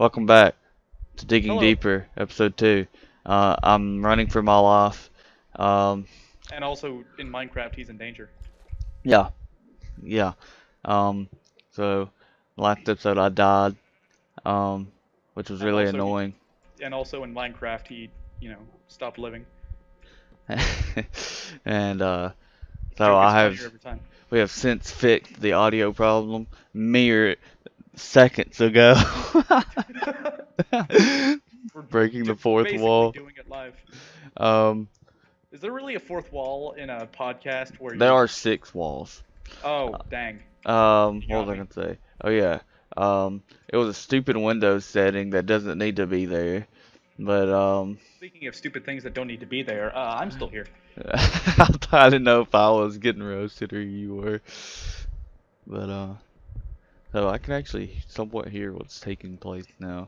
Welcome back to Digging Hello. Deeper, episode 2. I'm running for my life. Um, And also in Minecraft, he's in danger. yeah, yeah. Um, so, last episode I died, um, which was And really also annoying. in Minecraft, he stopped living. And, so Joke gets funnier every time. we have since fixed the audio problem mere seconds ago. We're Breaking the fourth basically wall. doing it live. Um, Is there really a fourth wall in a podcast where there you? are 6 walls. Oh, dang. You What was got I me. gonna say? Oh yeah. It was a stupid Windows setting that doesn't need to be there. But Speaking of stupid things that don't need to be there, I'm still here. I didn't know if I was getting roasted or you were. But so I can actually somewhat hear what's taking place now,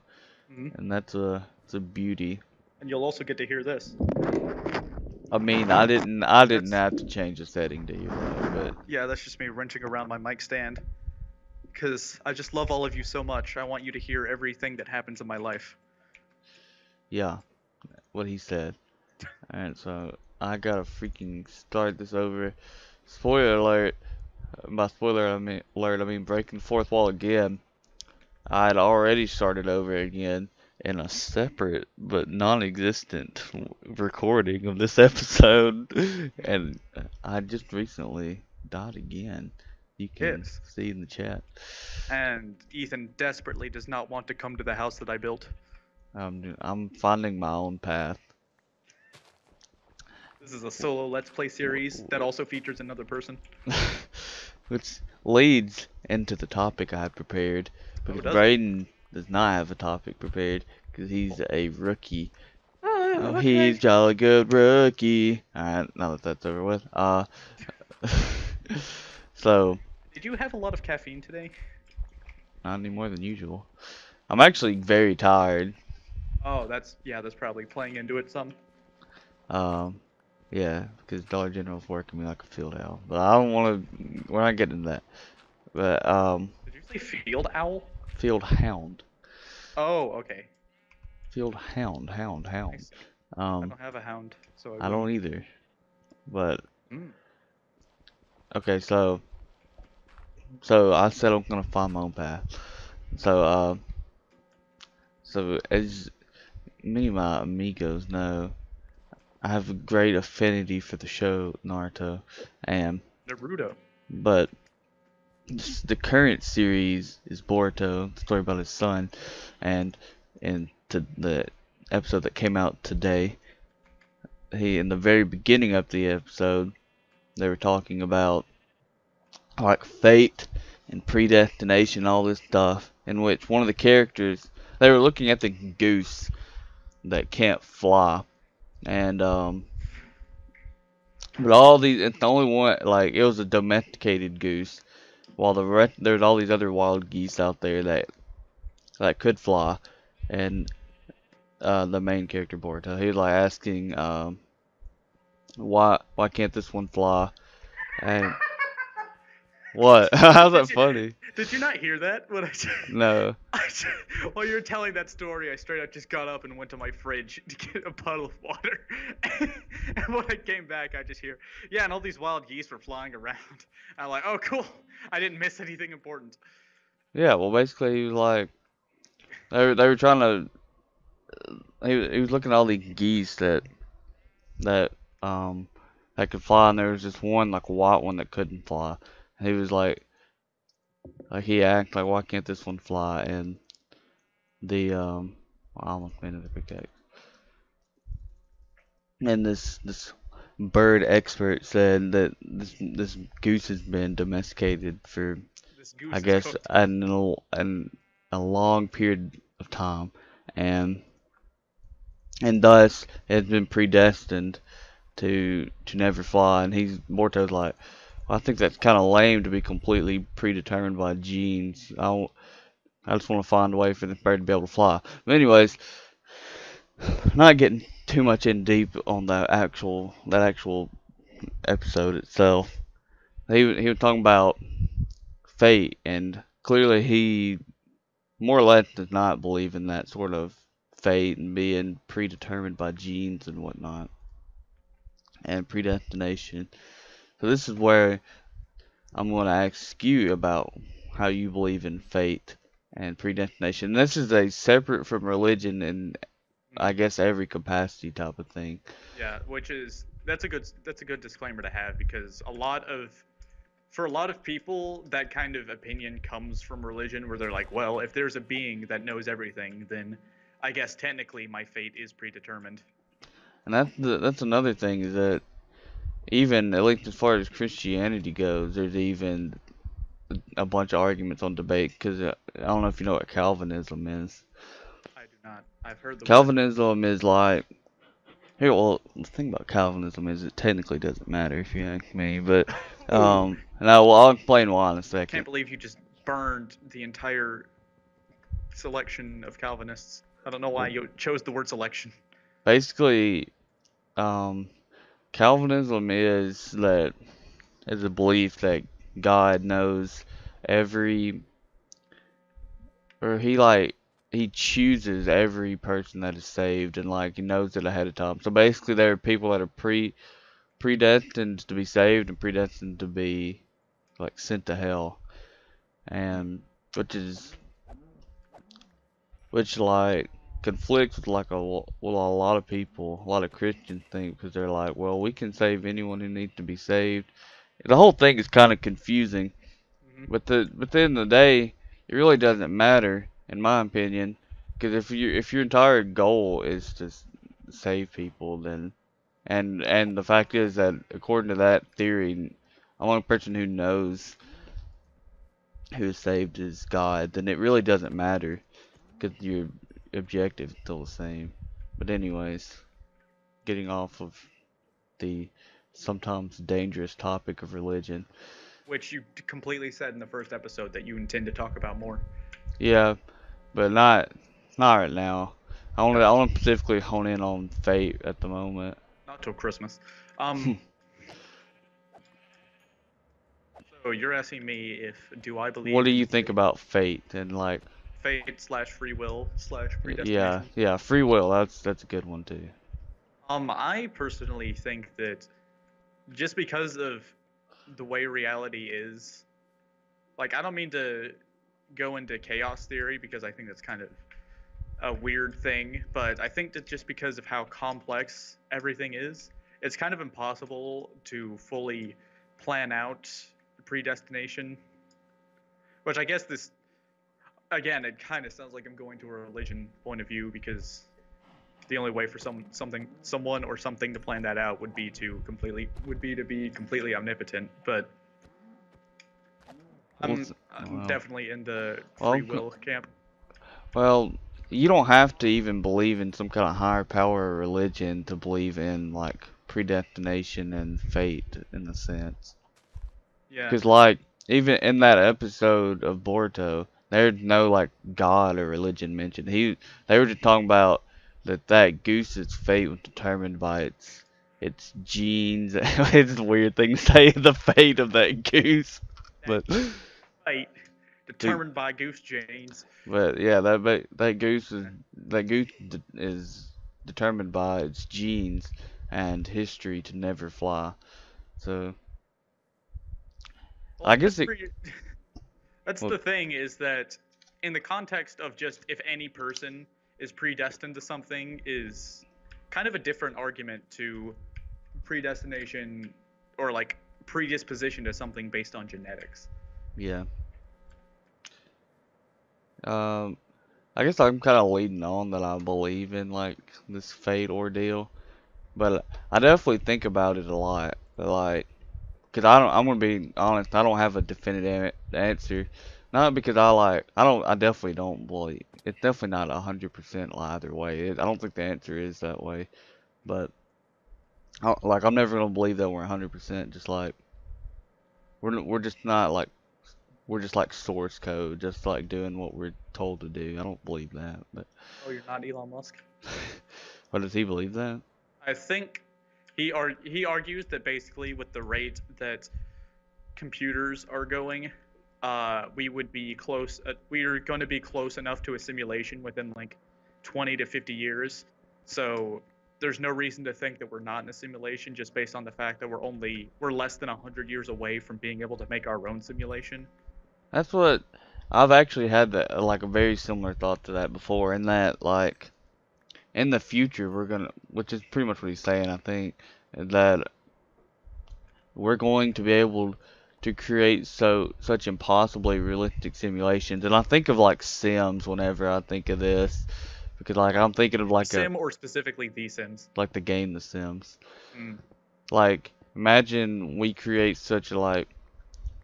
Hmm. and it's a beauty. And you'll also get to hear this. I mean, I didn't That's have to change the setting to you though, but yeah, that's just me wrenching around my mic stand. Because I just love all of you so much. I want you to hear everything that happens in my life. yeah, what he said. Alright, so I gotta freaking start this over. Spoiler alert. By spoiler I mean breaking the fourth wall again. I had already started over again in a separate but non-existent recording of this episode, and I just recently died again. You can Yes. see in the chat. And Ethan desperately does not want to come to the house that I built. I'm finding my own path. This is a solo Let's Play series that also features another person. Which leads into the topic I had prepared, Oh, because does it? Braden does not have a topic prepared because he's a rookie. Oh, Okay. he's jolly good rookie. Alright, now that that's over with. So, Did you have a lot of caffeine today? not any more than usual. I'm actually very tired. Oh, that's probably playing into it some. Um, yeah, because Dollar General's working me like a field owl. But I don't want to, we're not getting into that. But, Did you say field owl? field hound. Oh, okay. Field hound. I see. I Um, don't have a hound, so I I don't wouldn't. either. But, Mm. okay, so I said I'm gonna find my own path. So, so as many of my amigos know, I have a great affinity for the show Naruto, and Naruto. but the current series is Boruto, the story about his son, and to the episode that came out today, he in the very beginning of the episode they were talking about like fate and predestination, all this stuff, in which one of the characters they were looking at the goose that can't fly, and but all these it's the only one like it was a domesticated goose, while there's all these other wild geese out there that could fly, and the main character Boruto, he was like asking why can't this one fly, and what how's that Did you, funny? did you not hear that? What No. while you were telling that story, I straight up just got up and went to my fridge to get a bottle of water. And when I came back, I just hear, yeah, and all these wild geese were flying around. I'm like, oh, cool. I didn't miss anything important. Yeah, well, basically, he was like, they were trying to. He was looking at all these geese that um that could fly, and there was just one like a white one that couldn't fly. And he was like he asked like, why can't this one fly? And the I almost made it a pickaxe. And this bird expert said that this goose has been domesticated for This I goose is guess cooked. a long period of time, and thus has been predestined to never fly. And he's Morto's like, well, I think that's kind of lame to be completely predetermined by genes. I just want to find a way for the bird to be able to fly. But anyways, not getting too much in deep on that actual episode itself. He was talking about fate, and clearly he more or less does not believe in that sort of fate and being predetermined by genes and whatnot, and predestination. So this is where I'm going to ask you about how you believe in fate and predestination. This is a separate from religion in, I Mhm. guess, every capacity type of thing. Yeah, which is that's a good disclaimer to have because for a lot of people that kind of opinion comes from religion where they're like, well, if there's a being that knows everything, then I guess technically my fate is predetermined. And that's another thing is that even at least as far as Christianity goes, there's even a bunch of arguments on debate because I don't know if you know what Calvinism is. I do not. I've heard the word. Calvinism is like here. Well, the thing about Calvinism is it technically doesn't matter if you ask me, but Ooh, and I'll explain why in a can't second. believe you just burned the entire selection of Calvinists. I don't know why Well, you chose the word selection. basically, um, Calvinism is a belief that God knows every, or he chooses every person that is saved and like he knows it ahead of time. So basically, there are people that are predestined to be saved and predestined to be like sent to hell, and which is which like conflicts with like a lot of people, a lot of Christians think because they're like, well, we can save anyone who needs to be saved. The whole thing is kind of confusing, Hmm. but at the end of the day, it really doesn't matter in my opinion, because if your entire goal is to save people, then and the fact is that according to that theory, the only person who knows who is saved is God, then it really doesn't matter because your objective is still the same. But anyways, getting off of the sometimes dangerous topic of religion. Which you completely said in the first episode that you intend to talk about more. Yeah, but not right now. Yep. I want to specifically hone in on fate at the moment. Not till Christmas. Um, so you're asking me if do I What believe do in you think about fate and like fate slash free will slash yeah, predestination? yeah, free will. That's a good one too. I personally think that just because of the way reality is, like I don't mean to go into chaos theory because I think that's kind of a weird thing, but I think that just because of how complex everything is, it's kind of impossible to fully plan out predestination. Which I guess this again, it kind of sounds like I'm going to a religion point of view because the only way for someone or something to plan that out would be to be completely omnipotent. But Well, I'm definitely in the free well, will camp. well, you don't have to even believe in some kind of higher power or religion to believe in like predestination and fate in a sense. Yeah. Because like even in that episode of Boruto, there's no like God or religion mentioned. They were just talking about that goose's fate was determined by its genes. It's a weird thing to say, the fate of that goose, That but fate dude, determined by goose genes. but yeah, that goose is determined by its genes and history to never fly. So I Well, guess it. that's Well, the thing is that in the context of just if any person is predestined to something is kind of a different argument to predestination or like predisposition to something based on genetics. yeah. Um, I guess I'm kind of leading on that I believe in like this fate ordeal, but I definitely think about it a lot. Like, cause I'm gonna be honest, I don't have a definitive answer. Not because I definitely don't believe. It's definitely not 100% either way. I don't think the answer is that way. But like, I'm never gonna believe that we're 100%. Just like we're just not like we're just like source code, just like doing what we're told to do. I don't believe that, but. Oh, you're not Elon Musk? What does he believe that? I think he argues that basically with the rate that computers are going, we would be close. We're going to be close enough to a simulation within like 20 to 50 years. So there's no reason to think that we're not in a simulation, just based on the fact that we're less than 100 years away from being able to make our own simulation. That's what I've actually had that like a very similar thought to that before, in that like in the future we're gonna, which is pretty much what he's saying, I think, that we're going to be able to create such impossibly realistic simulations. And I think of like Sims whenever I think of this, because like I'm thinking of like Sim, or specifically The Sims. like the game The Sims. Mm. Like imagine we create such a like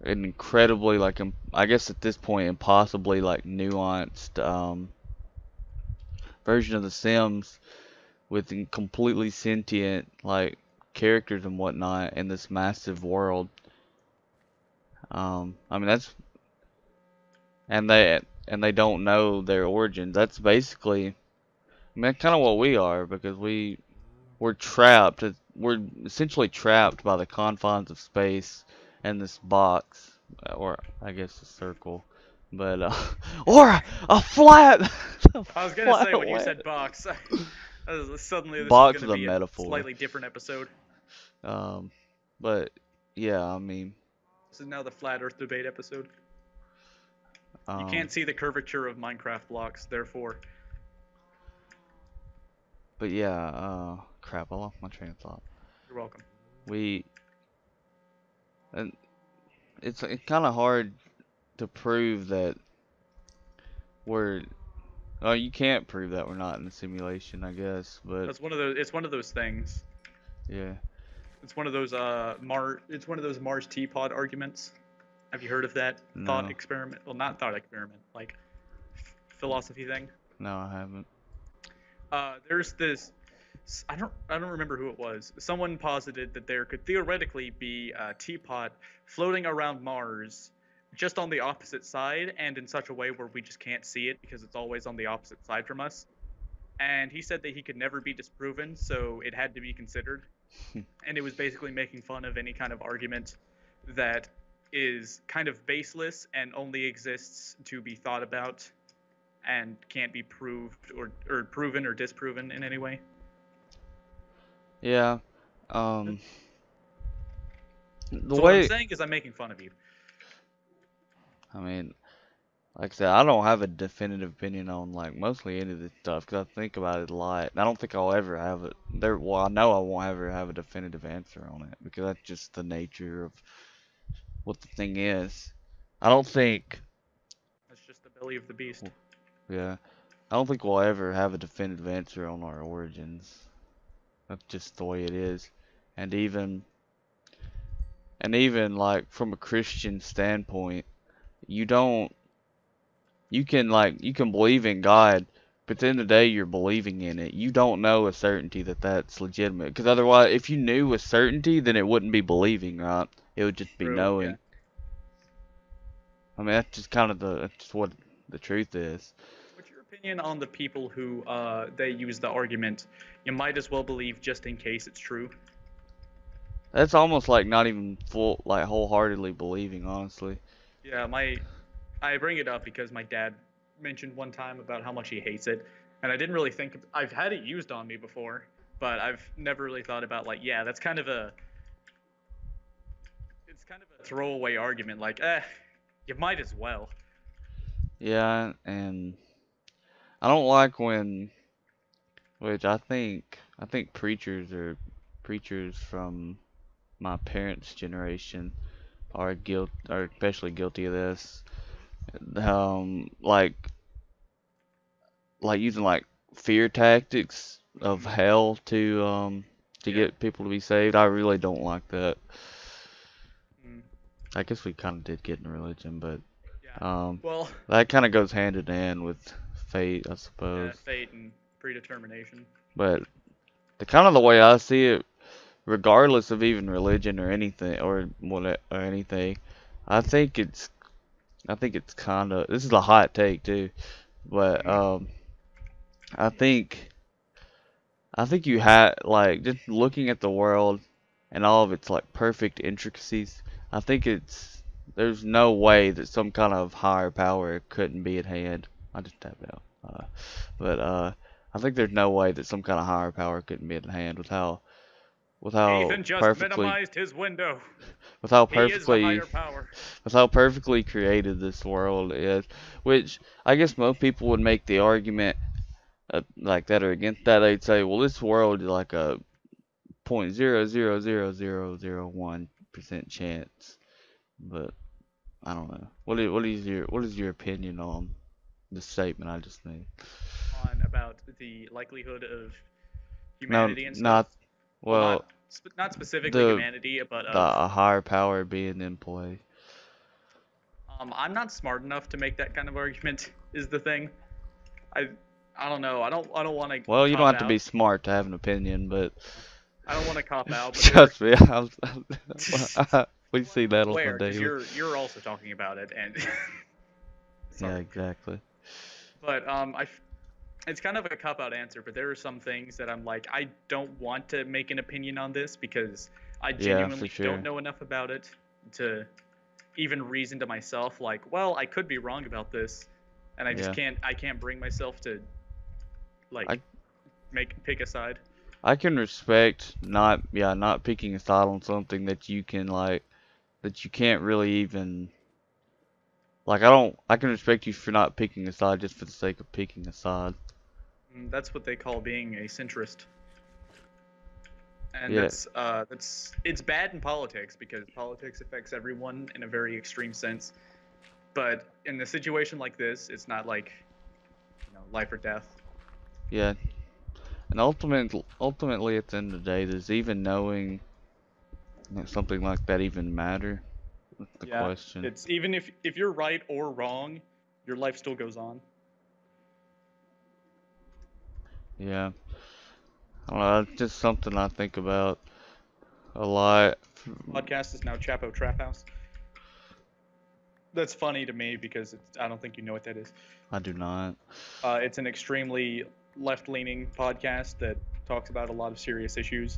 an incredibly like I guess at this point impossibly like nuanced version of The Sims with completely sentient like characters and whatnot in this massive world. I mean that's and they don't know their origins. That's basically, I mean, that's kind of what we are, because we're trapped. We're essentially trapped by the confines of space and this box, or I guess a circle, but or a flat. I was gonna say, when you land. said box, suddenly this Box is is gonna a be a metaphor. slightly different episode. But yeah, I mean, This is now the flat Earth debate episode. You um, can't see the curvature of Minecraft blocks, therefore. but yeah, crap, I lost my train of thought. You're welcome. And it's kind of hard to prove that we're. Oh, you can't prove that we're not in a simulation, I guess. But That's one of those. It's one of those things. yeah, It's one of those It's one of those Mars teapot arguments. Have you heard of that No. thought experiment? Well, not thought experiment, like philosophy thing. no, I haven't. There's this. I don't remember who it was. Someone posited that there could theoretically be a teapot floating around Mars, just on the opposite side, and in such a way where we just can't see it because it's always on the opposite side from us. And he said that he could never be disproven, so it had to be considered. And it was basically making fun of any kind of argument that is kind of baseless and only exists to be thought about and can't be proved or proven or disproven in any way. Yeah. So The what way I'm saying is I'm making fun of you. I mean, like I said, I don't have a definitive opinion on like mostly any of this stuff, because I think about it a lot. And I don't think I'll ever have it. Well, I know I won't ever have a definitive answer on it, because that's just the nature of what the thing is. I don't think. That's just the belly of the beast. Yeah. I don't think we'll ever have a definitive answer on our origins. That's just the way it is. And even like from a Christian standpoint, you can believe in God, but at the end of the day you're believing in it. You don't know with certainty that that's legitimate, because otherwise if you knew with certainty, then it wouldn't be believing, right? It would just be True, knowing. yeah. I mean, that's just kind of that's just what the truth is. What's your opinion on the people who they use the argument, you might as well believe just in case it's true? That's almost like not even wholeheartedly believing, honestly. Yeah, I bring it up because my dad mentioned one time about how much he hates it, and I didn't really think I've had it used on me before, but I've never really thought about like, yeah, it's kind of a throwaway argument, like, you might as well. Yeah, and I don't like which I think preachers from my parents' generation are especially guilty of this. Like using like fear tactics of hell to get people to be saved. I really don't like that. I guess we kind of did get in religion, but Well, that kind of goes hand in hand with fate, I suppose. yeah, fate and predetermination. But the way I see it, regardless of even religion or anything I think it's kind of, this is a hot take too, but I think you had like just looking at the world and all of its like perfect intricacies. I think there's no way that some kind of higher power couldn't be at hand. I just tapped out. But I think there's no way that some kind of higher power couldn't be at hand with how Ethan just perfectly minimized his window. with how He is the perfectly higher power. with how perfectly created this world is. Which I guess most people would make the argument like that or against that. They'd say, well, this world is like a 0.0000001% chance. But I don't know. What is your opinion on the statement I just made? On about the likelihood of No, humanity and stuff. not Well, well. not specifically The humanity, but the of. higher power being in play. I'm not smart enough to make that kind of argument. Is the thing. I I don't know. I don't want to Well, you don't cop have to out. be smart to have an opinion, but I don't want to cop out. But trust me, we see that on the Where? Because daily. you're also talking about it, and Yeah, sorry. exactly. But it's kind of a cop out answer. But there are some things that I'm like, I don't want to make an opinion on this because I Yeah, for genuinely sure. don't know enough about it to even reason to myself like, well, I could be wrong about this, and I just Yeah. can't bring myself to like I pick a side. I can respect not picking a side on something that you can that you can't really even I can respect you for not picking a side just for the sake of picking a side. That's what they call being a centrist. And Yeah. that's it's bad in politics because politics affects everyone in a very extreme sense. But in a situation like this, it's not like, life or death. Yeah. And ultimately at the end of the day, does even knowing something like that even matter? That's the Yeah, question. it's even if you're right or wrong, your life still goes on. Yeah. I don't know, it's just something I think about a lot. Podcast is now Chapo Trap House. That's funny to me because I don't think you know what that is. I do not. It's an extremely left-leaning podcast that talks about a lot of serious issues,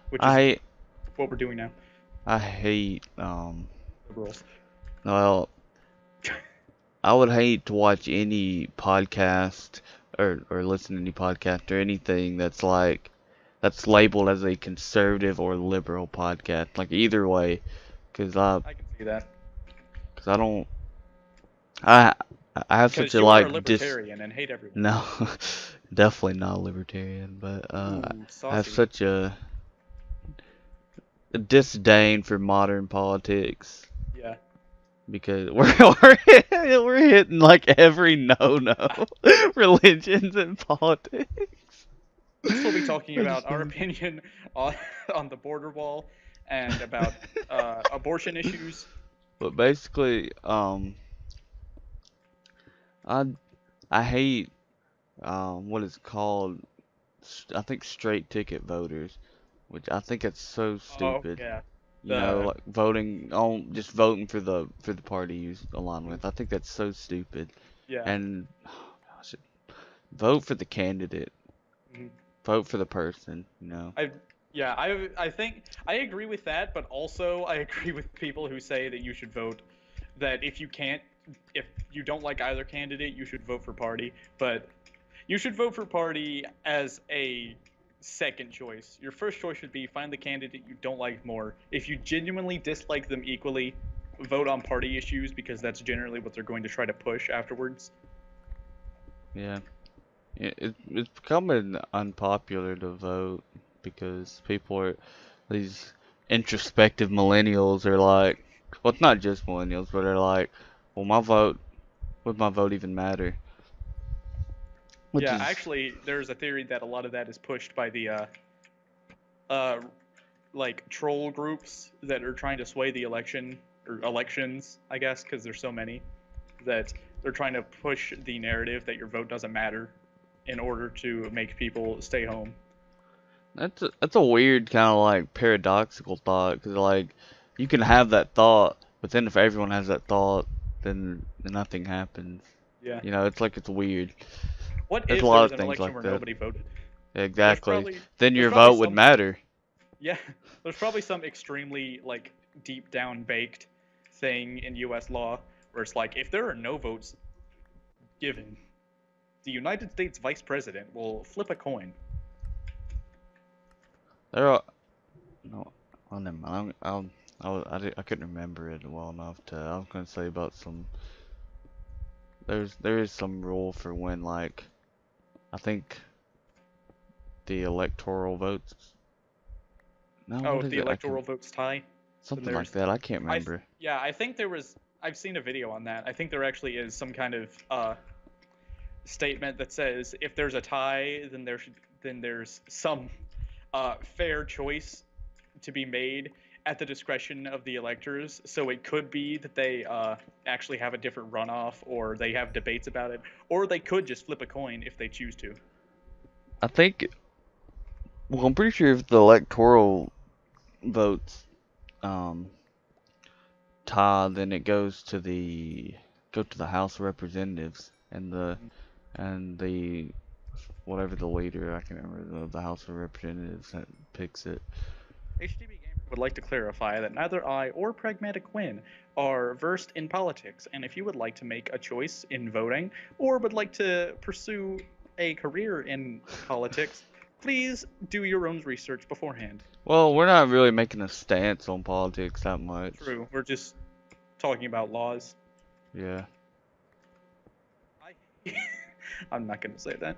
which is I what we're doing now. I hate Liberals. well, I would hate to watch any podcast or listen to any podcast or anything that's labeled as a conservative or liberal podcast. Like either way, because I can see that. I don't I I have such Because a you are a like libertarian and hate everyone. no, definitely not a libertarian, but Ooh, I have saucy. such a disdain for modern politics. Yeah. Because we're hitting like every no religions and politics. We'll still be talking We're about just our gonna- opinion on the border wall and about abortion issues. But basically, I I hate what is called I think straight ticket voters, which I think it's so Oh stupid. yeah. You know, The like just voting for the party you align with. I think that's so stupid. yeah. And gosh, vote for the candidate. Mhm. Vote for the person. You know. I think I agree with that, but also I agree with people who say that you should vote. That if you don't like either candidate, you should vote for party. But you should vote for party as a second choice. Your first choice should be find the candidate you don't like more. If you genuinely dislike them equally, vote on party issues because that's generally what they're going to try to push afterwards. Yeah. It's becoming unpopular to vote because these introspective millennials are like, well, it's not just millennials, but they're like, well, would my vote even matter? Which Yeah, is, actually, there's a theory that a lot of that is pushed by the uh, like troll groups that are trying to sway the election or elections, I guess, because there's so many that they're trying to push the narrative that your vote doesn't matter in order to make people stay home. that's a weird kind of like paradoxical thought, because like, you can have that thought, but then if everyone has that thought, then nothing happens. Yeah. You know, it's weird. What There's a if there lot was of an things election like where that. nobody voted? Exactly. Probably Then there's your probably vote would some matter. yeah, there's probably some extremely like deep down baked thing in U.S. law where it's like if there are no votes given, the United States Vice President will flip a coin. There are no. Oh, never mind. I couldn't remember it well enough to. I was gonna say about some. There is some rule for when like, I think the electoral votes. No, Oh, what if is the it? electoral votes tie, then Something like there's that. I can't remember. yeah, I think there was. I've seen a video on that. I think there actually is some kind of statement that says if there's a tie, then there's some fair choice to be made at the discretion of the electors. So it could be that they actually have a different runoff, or they have debates about it, or they could just flip a coin if they choose to. I think. Well, I'm pretty sure if the electoral votes um tie, then it go to the House of Representatives and the whatever the leader, I can't remember, the House of Representatives that picks it. HTB Gamer would like to clarify that neither I or Pragmatic Quinn are versed in politics, and if you would like to make a choice in voting or would like to pursue a career in politics, please do your own research beforehand. Well, we're not really making a stance on politics that much. True, we're just talking about laws. Yeah. I'm not gonna say that.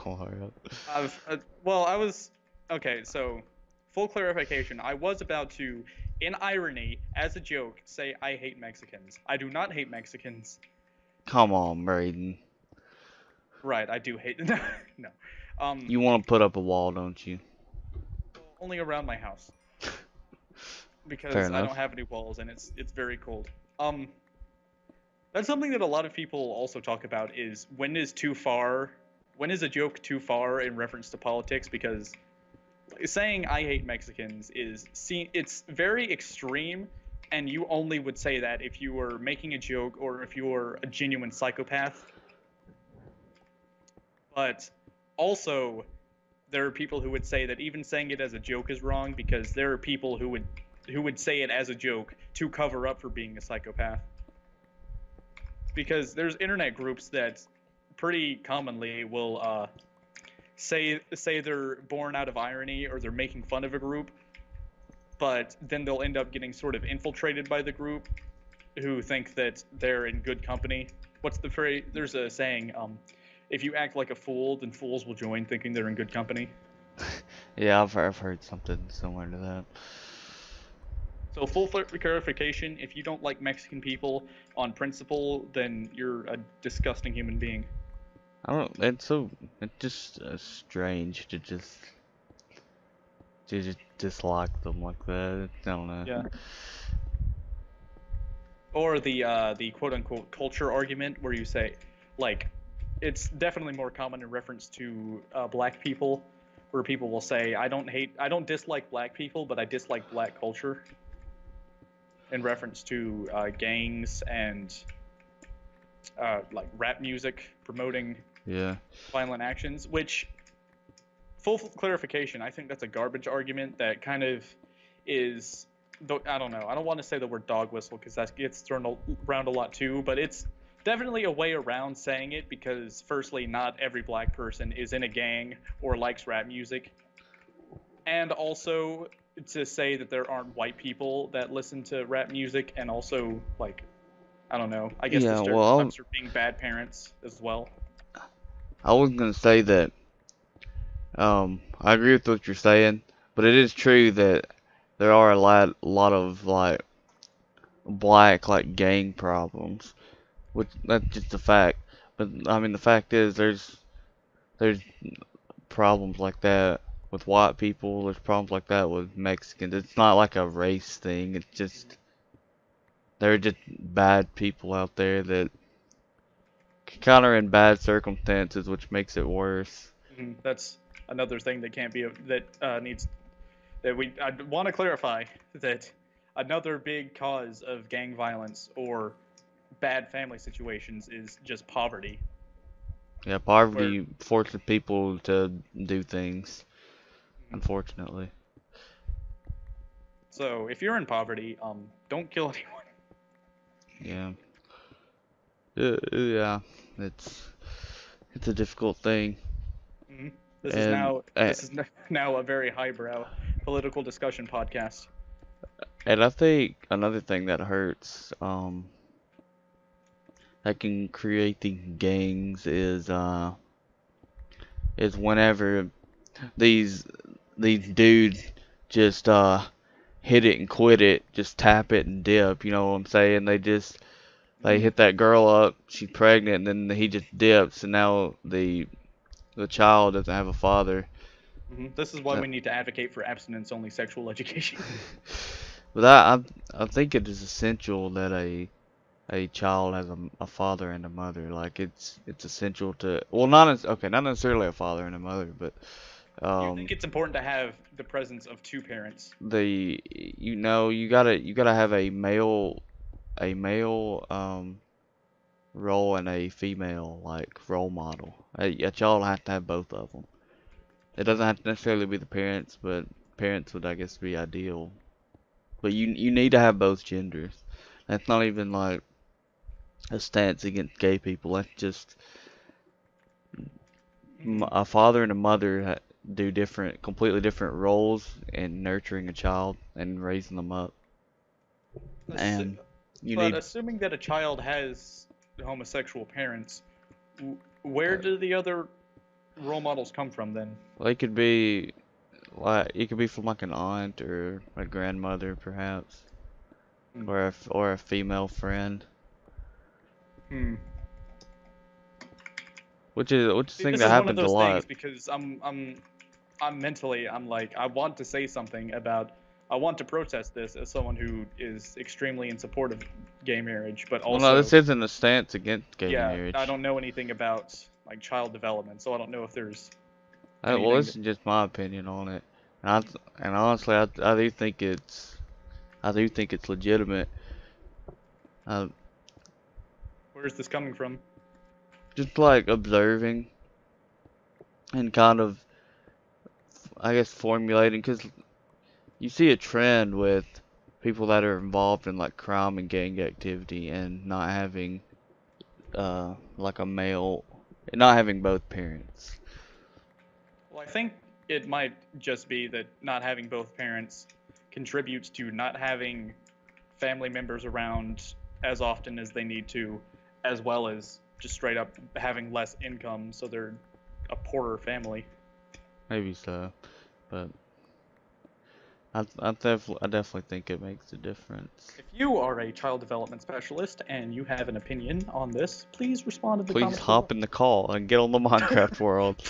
Alright. I was okay. So, full clarification: I was about to, in irony, as a joke, say I hate Mexicans. I do not hate Mexicans. Come on, Braden. Right, I do hate. No, You want to put up a wall, don't you? only around my house because Fair I enough. don't have any walls and it's very cold. That's something that a lot of people also talk about is when is too far, when is a joke too far in reference to politics? Because saying I hate Mexicans it's very extreme, and you only would say that if you were making a joke or if you were a genuine psychopath. But also, there are people who would say that even saying it as a joke is wrong because there are people who would say it as a joke to cover up for being a psychopath. Because there's internet groups that pretty commonly will say they're born out of irony or they're making fun of a group, but then they'll end up getting sort of infiltrated by the group who think that they're in good company. What's the phrase? There's a saying, if you act like a fool, then fools will join thinking they're in good company. Yeah, I've heard something similar to that. So full clarification, if you don't like Mexican people on principle, then you're a disgusting human being. I don't. It's just strange to just dislike them like that. I don't know. Yeah. Or the quote unquote culture argument where you say, like, it's definitely more common in reference to black people, where people will say, I don't dislike black people, but I dislike black culture. In reference to gangs and like rap music promoting Yeah. violent actions, which, full clarification, I think that's a garbage argument that kind of is, I don't know, I don't want to say the word dog whistle because that gets thrown around a lot too, but it's definitely a way around saying it because, firstly, not every black person is in a gang or likes rap music, and also to say that there aren't white people that listen to rap music, and also, like, I don't know, I guess the Yeah. Well, stereotypes are being bad parents as well. I was gonna say that. I agree with what you're saying, but it is true that there are lot of like black like gang problems, which that's just a fact. But I mean, the fact is, there's problems like that with white people. There's problems like that with Mexicans. It's not like a race thing. It's just there are just bad people out there that kind of in bad circumstances, which makes it worse. That's another thing that can't be needs that I want to clarify that another big cause of gang violence or bad family situations is just poverty. Yeah, Where poverty forces people to do things, unfortunately. So if you're in poverty, don't kill anyone. Yeah. Yeah. It's a difficult thing, Hmm. This is and now this is now a very highbrow political discussion podcast. and I think another thing that hurts, that can create the gangs is whenever these these dudes just hit it and quit it, just tap it and dip, you know what I'm saying? They hit that girl up, she's pregnant, and then he just dips, and now the child doesn't have a father. This is why Uh, we need to advocate for abstinence-only sexual education. But I think it is essential that a child has a father and a mother. Like it's essential to, well, not necessarily a father and a mother, but You think it's important to have the presence of two parents? you gotta have a male role and a female like role model. A child has to have both of them. It doesn't have to necessarily be the parents, but parents would, I guess, be ideal. But you need to have both genders. That's not even like a stance against gay people. That's just a father and a mother do completely different roles in nurturing a child and raising them up. And you But need, assuming that a child has homosexual parents, where do the other role models come from then? well, it could be like it could be from like an aunt or a grandmother perhaps, Hmm. or a female friend, Hmm. which is See, thing this that is one of happens a those lot. things because I'm mentally I'm like I want to say something about I want to protest this as someone who is extremely in support of gay marriage, but Well, no, also this isn't a stance against gay yeah, I marriage. don't know anything about like child development, so I don't know if there's Well, anything this that. is just my opinion on it, and honestly, I do think it's legitimate. Uh, Where is this coming from? just like observing and kind of, I guess, formulating, because you see a trend with people that are involved in like crime and gang activity and not having like a male, not having both parents. Well, I think it might just be that not having both parents contributes to not having family members around as often as they need to, as well as just straight up having less income, so they're a poorer family. Maybe so, but I definitely think it makes a difference. If you are a child development specialist and you have an opinion on this, please respond in the Please comments below. hop in the call and get on the Minecraft world.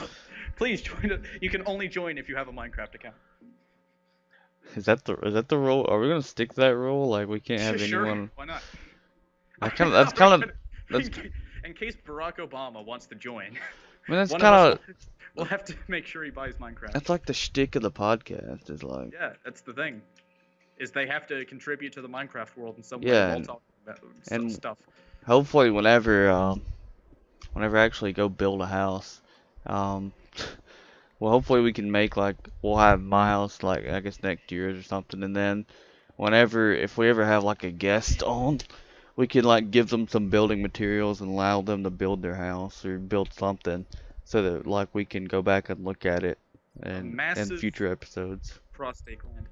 Please join. You can only join if you have a Minecraft account. Is that the rule? Are we gonna stick to that rule? Like we can't have Sure, anyone. why not? That's kind of that's. In case Barack Obama wants to join, I mean, that's one of kind us of will have to make sure he buys Minecraft. that's like the shtick of the podcast. Is like, Yeah, that's the thing. Is they have to contribute to the Minecraft world in some way yeah, while talking about and stuff. hopefully whenever I actually go build a house, um, well, hopefully we can make like we'll have my house like I guess next year or something, and then if we ever have like a guest on, we can like give them some building materials and allow them to build their house or build something, so that like we can go back and look at it A in massive future episodes. prostate gland.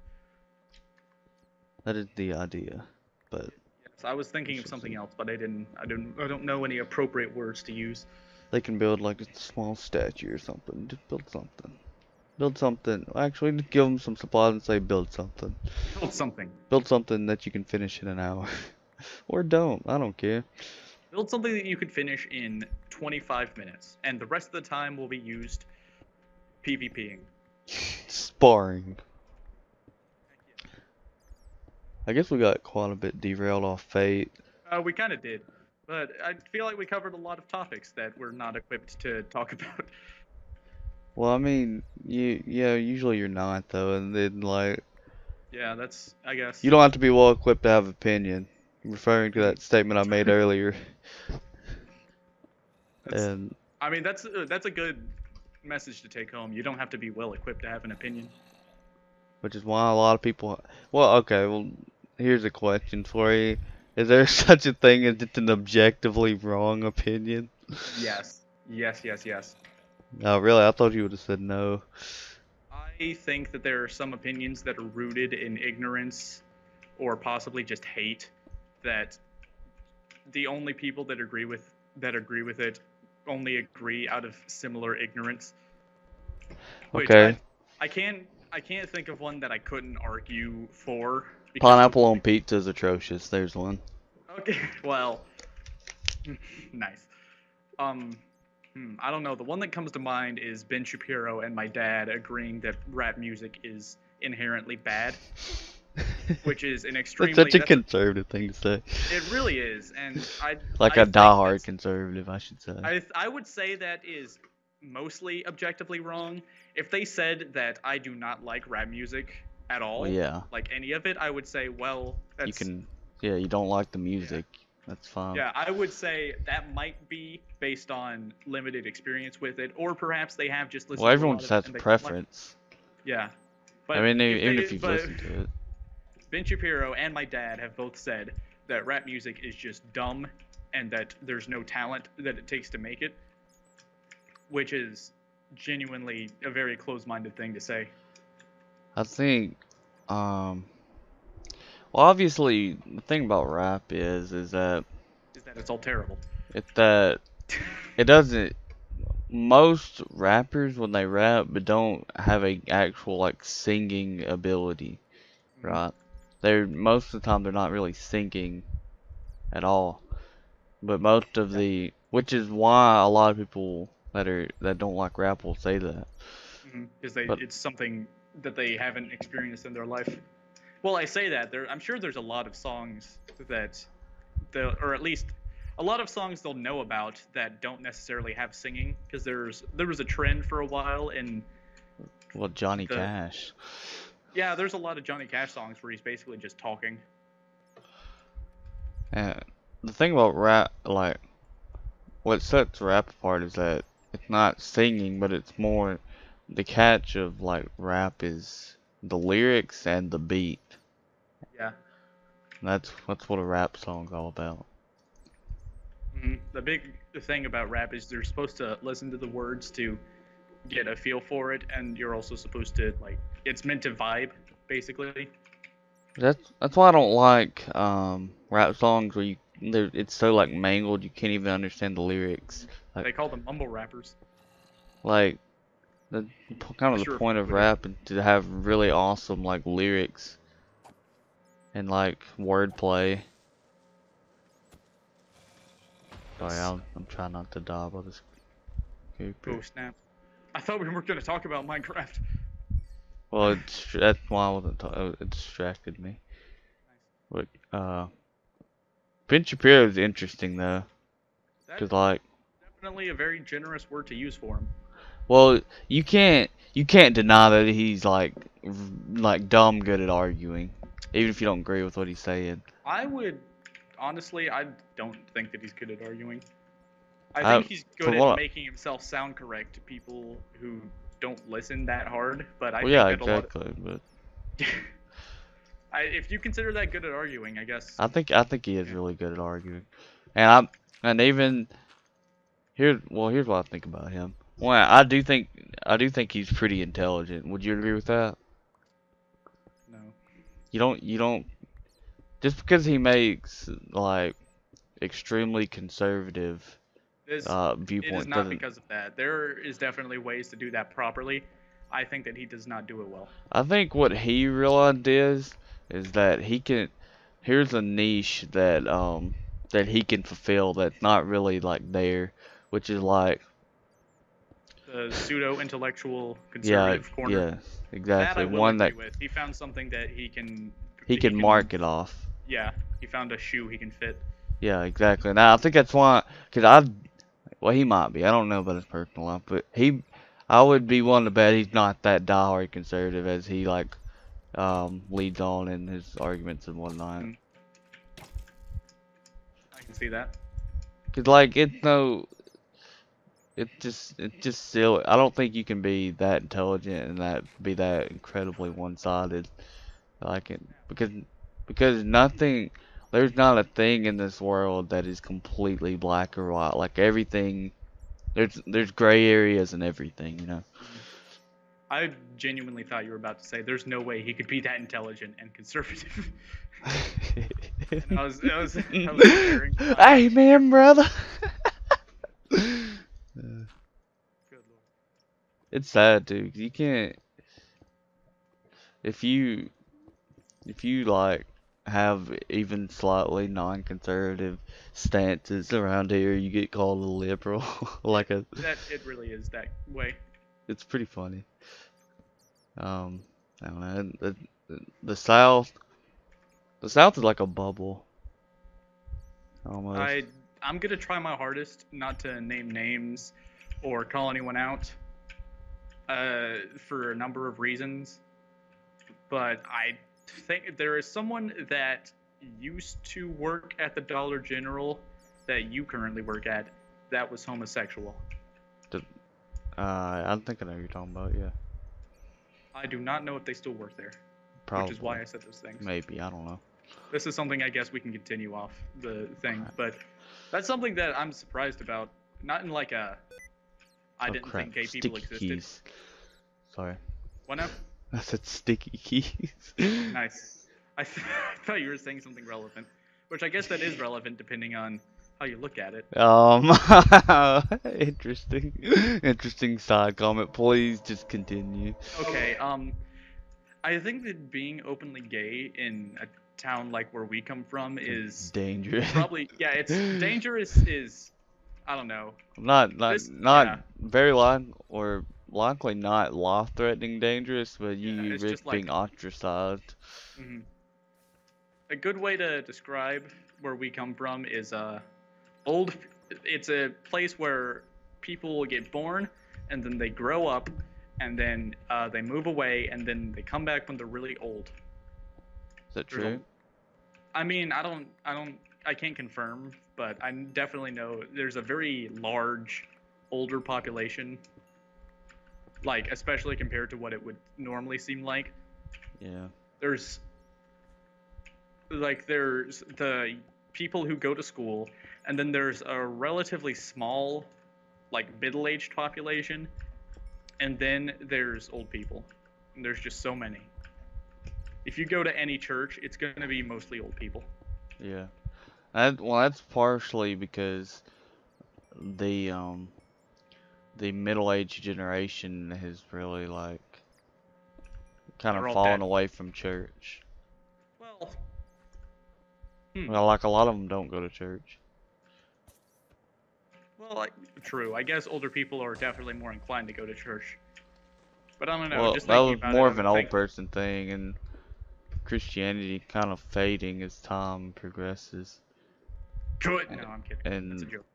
That is the idea, but Yes, I was thinking of something else, but I don't know any appropriate words to use. they can build like a small statue or something. Just build something. Build something. Actually, just give them some supplies and say build something. Build something. Build something that you can finish in an hour. Or don't. I don't care. Build something that you could finish in 25 minutes, and the rest of the time will be used PvPing. Sparring. I guess we got quite a bit derailed off Fate. We kind of did, but I feel like we covered a lot of topics that we're not equipped to talk about. Well, I mean, yeah, usually you're not though, and then like Yeah, that's, I guess. you don't have to be well equipped to have opinion. Referring to that statement I made earlier. And I mean, that's a good message to take home. You don't have to be well equipped to have an opinion. which is why a lot of people. Well, okay. Well, here's a question for you: is there such a thing as just an objectively wrong opinion? Yes. Yes, yes, yes. No, really, I thought you would have said no. I think that there are some opinions that are rooted in ignorance or possibly just hate, that the only people that agree with it only agree out of similar ignorance. Which Okay, I can't think of one that I couldn't argue for because the pineapple on pizza is atrocious. There's one. okay, well, nice. Um, I don't know. The one that comes to mind is Ben Shapiro and my dad agreeing that rap music is inherently bad, which is an That's extremely such a conservative thing to say. it really is, and Like I a think diehard that's conservative, I should say. I would say that is mostly objectively wrong. If they said that I do not like rap music at all, Well, yeah, like any of it, I would say, well, you that's can. Yeah, you don't like the yeah. music. That's fine. Yeah, I would say that might be based on limited experience with it, or perhaps they have just listened Well, to a everyone lot just of it has and they don't like it. preference. Yeah, I but mean, if even they, if you've but listened to it. Ben Shapiro and my dad have both said that rap music is just dumb and that there's no talent that it takes to make it, which is genuinely a very closed-minded thing to say. I think, well, obviously, the thing about rap is that Is that it's all terrible. it that it doesn't. Most rappers when they rap, but don't have a actual like singing ability, Mhm. right? They're most of the time they're not really singing at all. But most of Yeah. which is why a lot of people that don't like rap will say that. Because But it's something that they haven't experienced in their life. Well, I say that I'm sure there's a lot of songs that or at least a lot of songs they'll know about that don't necessarily have singing, because there was a trend for a while in well, Johnny the Cash. yeah, there's a lot of Johnny Cash songs where he's basically just talking. And the thing about rap, like what sets rap apart is that it's not singing, but it's more the catch of like rap is the lyrics and the beat. Yeah. That's what a rap song's all about. The big thing about rap is they're supposed to listen to the words to get a feel for it, and you're also supposed to like it's meant to vibe basically. That's why I don't like rap songs where it's so like mangled you can't even understand the lyrics. Like They call them mumble rappers. like the kind Not of the sure if point you of would. rap is to have really awesome like lyrics and like wordplay. Sorry, I'm trying not to die by this creeper. Oh snap! I thought we weren't going to talk about Minecraft. Well, that's why I wasn't. It distracted me. But Ben Shapiro is interesting though, That cause like, definitely a very generous word to use for him. well, you can't deny that he's like dumb good at arguing, even if you don't agree with what he's saying. I would honestly, I don't think that he's good at arguing. I I think he's good from at what making himself sound correct to people who don't listen that hard. But I well think yeah that a lot. exactly, but If you consider that good at arguing, I guess. I think he is Yeah. really good at arguing, and and even here's what I think about him. Well, I do think he's pretty intelligent. Would you agree with that? No. You don't just because he makes like extremely conservative It is viewpoint not doesn't. because of that. There is definitely ways to do that properly. I think that he does not do it well. I think what he realized is that he can. Here's a niche that he can fulfill that's not really like there, which is like The pseudo intellectual yeah conservative corner. yeah That exactly I will one agree that with. He found something that he can market off. yeah, he found a shoe he can fit. Yeah exactly. Now I think that's why because I well he might be I don't know about his personal life but I would be willing to bet he's not that diehard conservative as he like leads on in his arguments and whatnot. Mm, I can see that. Cause like it's no It's just silly. I don't think you can be that intelligent and be that incredibly one-sided. Like it because nothing there's not a thing in this world that is completely black or white. Like everything there's gray areas and everything, you know. Mhm. I genuinely thought you were about to say, "There's no way he could be that intelligent and conservative." And I was preparing for my Amen, brother. good lord. It's sad, dude. You can't if you like have even slightly non-conservative stances around here, you get called a liberal. Like a, That it really is that way. it's pretty funny. I don't know. The South, the South is like a bubble, almost. I'm gonna try my hardest not to name names or call anyone out for a number of reasons, but I think there is someone that used to work at the Dollar General that you currently work at that was homosexual. The, I think I know what you're talking about. Yeah, I do not know if they still work there, probably. which is why I said those things. Maybe I don't know. This is something I guess we can continue off the thing, but that's something that I'm surprised about. Not in like a I Oh didn't crap! think gay Sticky people existed. keys. Sorry, What now? I said sticky keys. Nice. I thought you were saying something relevant, which I guess that is relevant depending on how you look at it. Interesting, interesting side comment. Please just continue. Okay, I think that being openly gay in a town like where we come from is Dangerous. probably yeah, it's dangerous is I don't know. Not Yeah, very long or likely not life-threatening dangerous, but yeah, you it's risk just like being ostracized. mhm. A good way to describe where we come from is old it's a place where people get born and then they grow up and then they move away and then they come back when they're really old. Is that There's true? I mean, I can't confirm, but I definitely know there's a very large older population, like especially compared to what it would normally seem like. Yeah. There's there's the people who go to school, and then there's a relatively small, like middle-aged population, and then there's old people. And there's just so many. If you go to any church, it's going to be mostly old people. Yeah. Well, that's partially because the um the middle-aged generation has really like kind of They're all fallen dead. away from church. Well, Well, like a lot of them don't go to church. well, true. I guess older people are definitely more inclined to go to church. But I don't know. Well, Just that thinking was about it, more of I'm an old thinking. person thing, and Christianity kind of fading as time progresses. Good. No, I'm kidding. That's a And joke.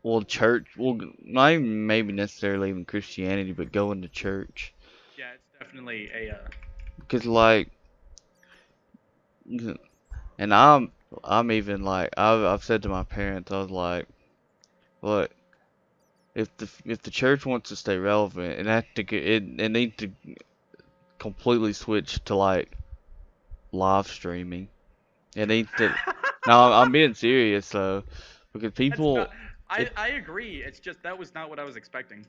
well, church, well, not even maybe necessarily even Christianity, but going to church, Yeah, it's definitely a. because like, and I'm even like I've said to my parents, I was like, look, if the church wants to stay relevant, it needs to completely switch to like live streaming. It needs to. No, I'm being serious though, because That's people. not. It, I agree. It's just that was not what I was expecting.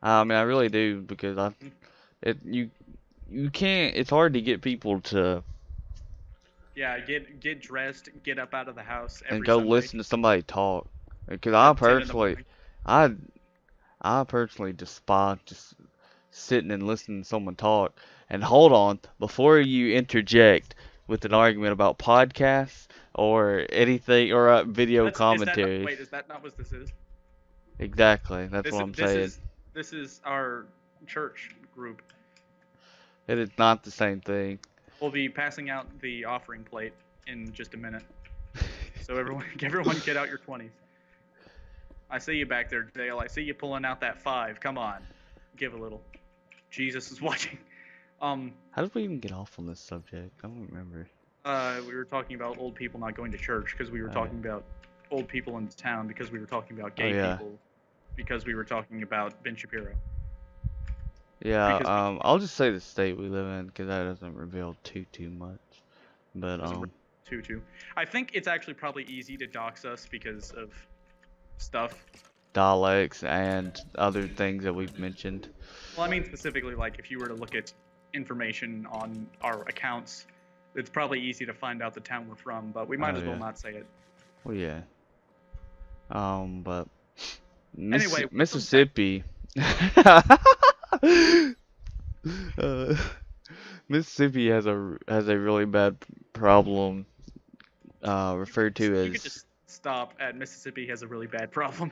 I mean, I really do because Hmm. it you can't. It's hard to get people to Yeah, get dressed, get up out of the house and every go Sunday listen to somebody talk. Because at 10 in the morning. I I personally despise just sitting and listening to someone talk. And hold on, before you interject with an argument about podcasts or anything or video That's is that not, commentaries. wait, is that not what this is? Exactly, that's This what is I'm this saying. is this is our church group. It is not the same thing. We'll be passing out the offering plate in just a minute. So everyone get out your 20s. I see you back there, Dale. I see you pulling out that 5. Come on. Give a little. Jesus is watching. How did we even get off on this subject? I don't remember. We were talking about old people not going to church because we were Oh, talking about old people in town because we were talking about oh gay yeah. people because we were talking about Ben Shapiro. Yeah, Because I'll just say the state we live in because that doesn't reveal too much. But doesn't too. I think it's actually probably easy to dox us because of stuff. dialects and other things that we've mentioned. Well, I mean specifically, like if you were to look at information on our accounts, it's probably easy to find out the town we're from, but we might Oh as well yeah. not say it. Well yeah. But Anyway, Mississippi. uh, Mississippi has a really bad problem referred to you could as just stop at Mississippi has a really bad problem.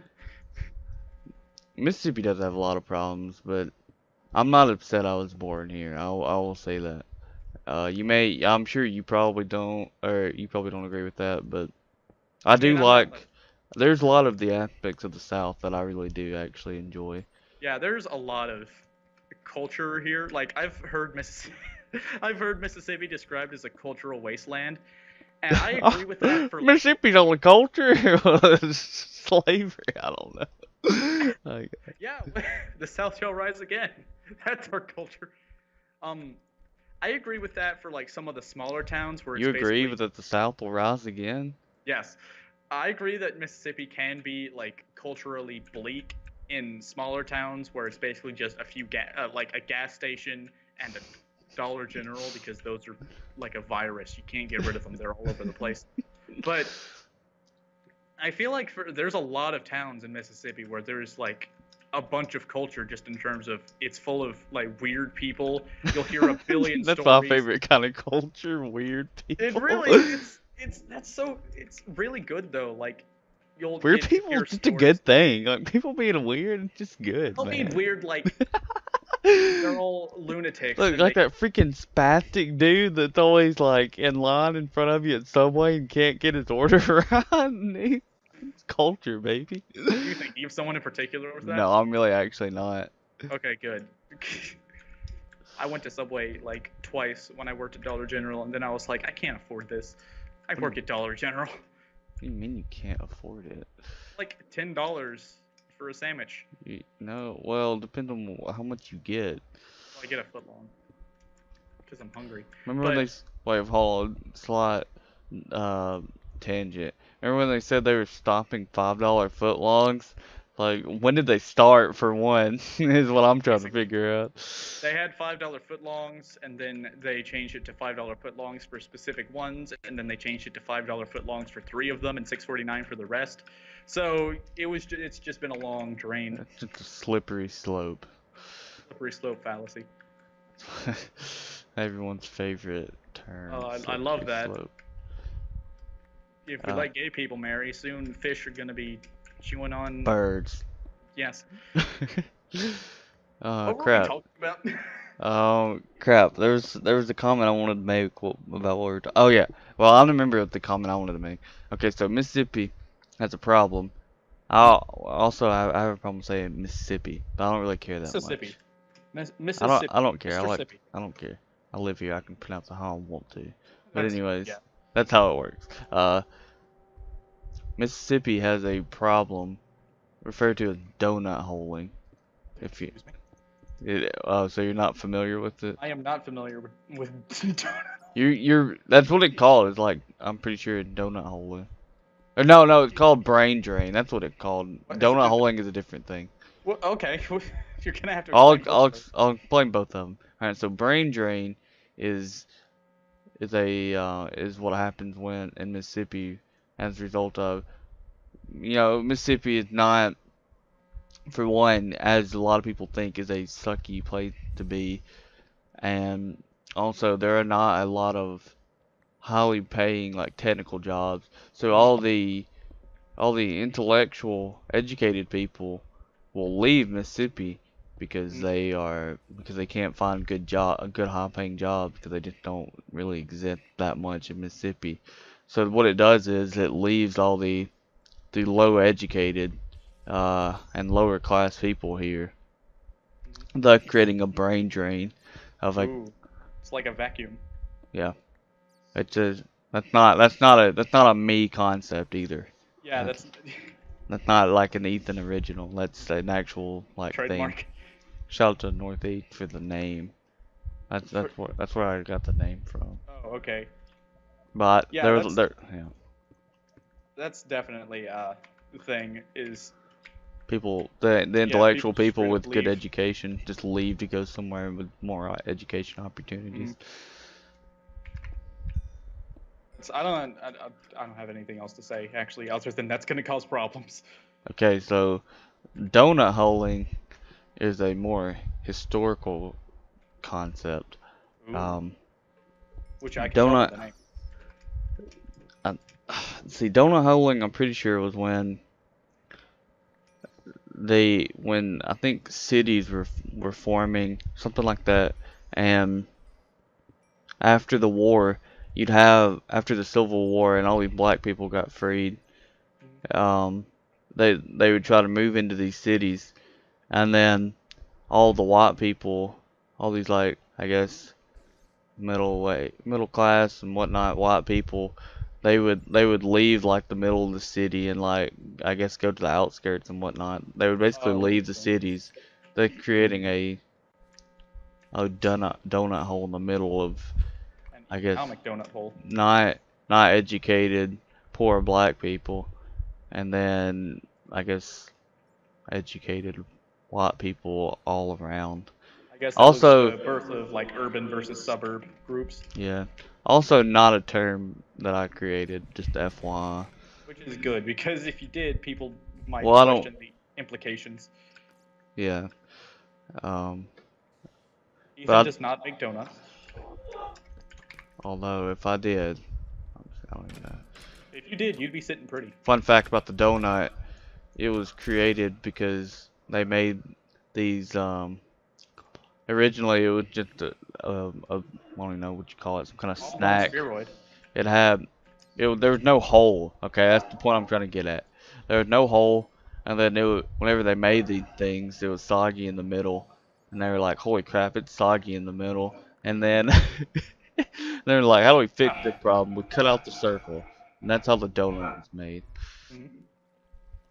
Mississippi does have a lot of problems, but I'm not upset I was born here. I will say that. I'm sure you probably don't, or you probably don't agree with that, but I I mean, do I'm not. like. There's a lot of the aspects of the South that I really do actually enjoy. Yeah, there's a lot of culture here. Like I've heard Mississippi, I've heard Mississippi described as a cultural wasteland, and I agree with that for like, Mississippi's only culture was slavery. I don't know. Like, yeah, the South shall rise again. That's our culture. I agree with that for like some of the smaller towns where it's you agree basically, that the South will rise again? yes, I agree that Mississippi can be like culturally bleak in smaller towns where it's basically just a few like a gas station and a Dollar General because those are like a virus. You can't get rid of them. They're all over the place. But I feel like there's a lot of towns in Mississippi where there's like a bunch of culture just in terms of it's full of like weird people. You'll hear a billion That's stories. my favorite kind of culture, weird people. It really it's really good though. Like Weird hear people is just a stories. good thing. Like people being weird is just good, They'll man. be weird like they're all lunatics. Look, and like that freaking spastic dude that's always like in line in front of you at Subway and can't get his order right. It's culture, baby. Do you think you have someone in particular with that? No, I'm really actually not. Okay, good. I went to Subway like twice when I worked at Dollar General, and then I was like, I can't afford this. I work at Dollar General. What do you mean you can't afford it? Like $10 for a sandwich. No, well, depends on how much you get. Well, I get a foot long because I'm hungry. Remember when they wait, hold on, slight tangent. Remember when they said they were stopping $5 footlongs? Like, when did they start? For one, is what I'm trying to figure out. They had $5 footlongs, and then they changed it to $5 footlongs for specific ones, and then they changed it to $5 footlongs for 3 of them and $6.49 for the rest. So it's just been a long drain. It's just a slippery slope. Slippery slope fallacy. Everyone's favorite term. Oh, I love that. Slope. If we let gay people marry, soon fish are gonna be chewing on birds. Yes. Oh what crap. were we talking about? Oh crap. There was a comment I wanted to make about what we were talking. Oh yeah. Well, I don't remember the comment I wanted to make. Okay, so Mississippi has a problem. I have a problem saying Mississippi, but I don't really care that Mississippi. much. Mississippi. I don't care. Mississippi. I don't care. I live here. I can pronounce it how I want to. But That's- anyways, yeah. that's how it works. Mississippi has a problem referred to as donut holing. If you, so you're not familiar with it? I am not familiar with donut. That's what it's called. It's like, I'm pretty sure donut holing. Or no, it's called brain drain. That's what it's called. Donut holing is a different thing. Well, okay, you're gonna have to. I'll explain both of them. All right, so brain drain is what happens when in Mississippi as a result of, Mississippi is not, for one, as a lot of people think, is a sucky place to be, and also there are not a lot of highly paying like technical jobs. So all the intellectual, educated people will leave Mississippi because they can't find good high paying jobs because they just don't really exist that much in Mississippi. So what it does is it leaves all the low educated and lower class people here, thus creating a brain drain of like. Ooh, it's like a vacuum. Yeah, it's just that's not a me concept either. Yeah, that's That's not like an Ethan original. That's an actual like thing. Trademark. Shout out to Northeast for the name. That's where I got the name from. Oh, okay. But Yeah, there was there yeah. that's definitely the thing is People, the yeah, people intellectual just people straight up with good leave. education just leave to go somewhere with more education opportunities. Mhm. I don't have anything else to say actually, other than that's gonna cause problems. Okay, so donut holing is a more historical concept. Ooh, Um, which I can tell by donut, the name. uh, see, donut holing, I'm pretty sure was when I think cities were forming, something like that, and after the war, after the Civil War and all these black people got freed, Mhm. um, they would try to move into these cities, and then all the white people, all these like I guess middle class and whatnot white people, they would leave like the middle of the city and like I guess go to the outskirts and whatnot. They would basically Oh, leave the interesting. cities. They're creating a donut hole in the middle of An I guess economic donut hole. not not educated poor black people, and then I guess educated white people all around. I guess that was Also, the birth of like urban versus suburb groups, yeah. Also, not a term that I created, just FYI. which is good because if you did, people might Well, I don't, question the implications. yeah. Um, Ethan but does not make donuts. although if I did, I don't even know. If you did, you'd be sitting pretty. Fun fact about the donut, it was created because they made these, originally it was just I don't even know what you call it, some kind of All on snack. steroid. It had there was no hole. Okay, that's the point I'm trying to get at. There was no hole, and then whenever they made these things, it was soggy in the middle, and they were like, "Holy crap, it's soggy in the middle!" And then they were like, "How do we fix this problem? We cut out the circle, and that's how the donut was made." Mhm.